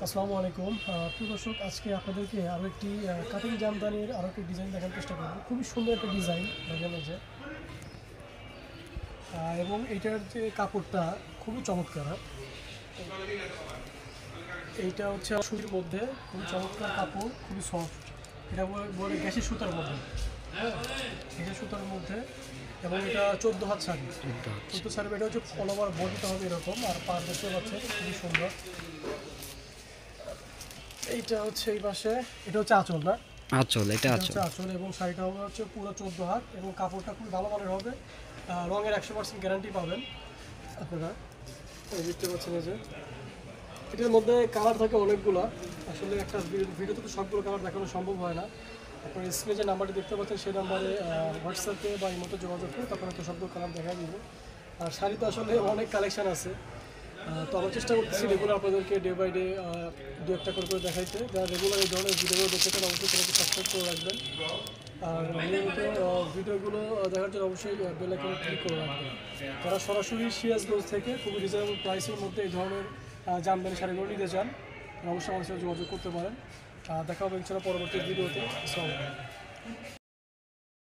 আসসালামু আলাইকুম প্রিয় দর্শক, আজকে আপনাদেরকে আরও একটি কাটিং জামদানির আরও একটি ডিজাইন দেখার চেষ্টা করব। খুবই সুন্দর একটা ডিজাইন দেখেন যে, এবং এটার যে কাপড়টা খুবই চমৎকার। এইটা হচ্ছে সুতির মধ্যে খুবই চমৎকার কাপড়, খুবই সফট। এটা বলে গ্যাসের সুতার মধ্যে, হ্যাঁ, গ্যাসের সুতার মধ্যে। এবং এটা 14 হাত শাড়ি, 14 শাড়ি। এটা হচ্ছে অল ওভার বডিটা হবে এরকম, আর পা দেখতে পাচ্ছেন খুবই সুন্দর। এইটা হচ্ছে এই পাশে, এটা হচ্ছে আঁচল না, এটা হচ্ছে আঁচল। এবং শাড়িটা হবে হচ্ছে পুরো 14 হাত, এবং কাপড়টা খুব ভালো মানের হবে। রঙের 100% গ্যারান্টি পাবেন আপনারা। দেখতে পাচ্ছেন এই যে, এটার মধ্যে কালার থাকে অনেকগুলো। আসলে একটা ভিডিওতে তো সবগুলো কালার দেখানো সম্ভব হয় না। আপনার স্ক্রিনে যে নাম্বারটি দেখতে পাচ্ছেন সেই নাম্বারে হোয়াটসঅ্যাপে বা ইমোতে যোগাযোগ করে তখন তো সবগুলো কালার দেখা দিব। আর শাড়ি তো আসলে অনেক কালেকশন আছে, তো আমরা চেষ্টা করতেছি রেগুলার আপনাদেরকে ডে বাই ডে দু একটা করে দেখাইতে। যারা রেগুলার এই ধরনের ভিডিওগুলো দেখতে চান অবশ্যই চ্যানেলকে সাবস্ক্রাইব করে রাখবেন। আর নিয়মিত ভিডিওগুলো দেখার জন্য অবশ্যই বেল আইকনে ক্লিক করে রাখবেন। যারা সরাসরি সিরাজগঞ্জ থেকে খুবই রিজনেবল প্রাইসের মধ্যে এই ধরনের জামদানি শাড়িগুলো নিতে চান, অবশ্যই আমাদের সাথে যোগাযোগ করতে পারেন। দেখা হবে ইনশাআল্লাহ পরবর্তী ভিডিওতে। আসসালামু আলাইকুম।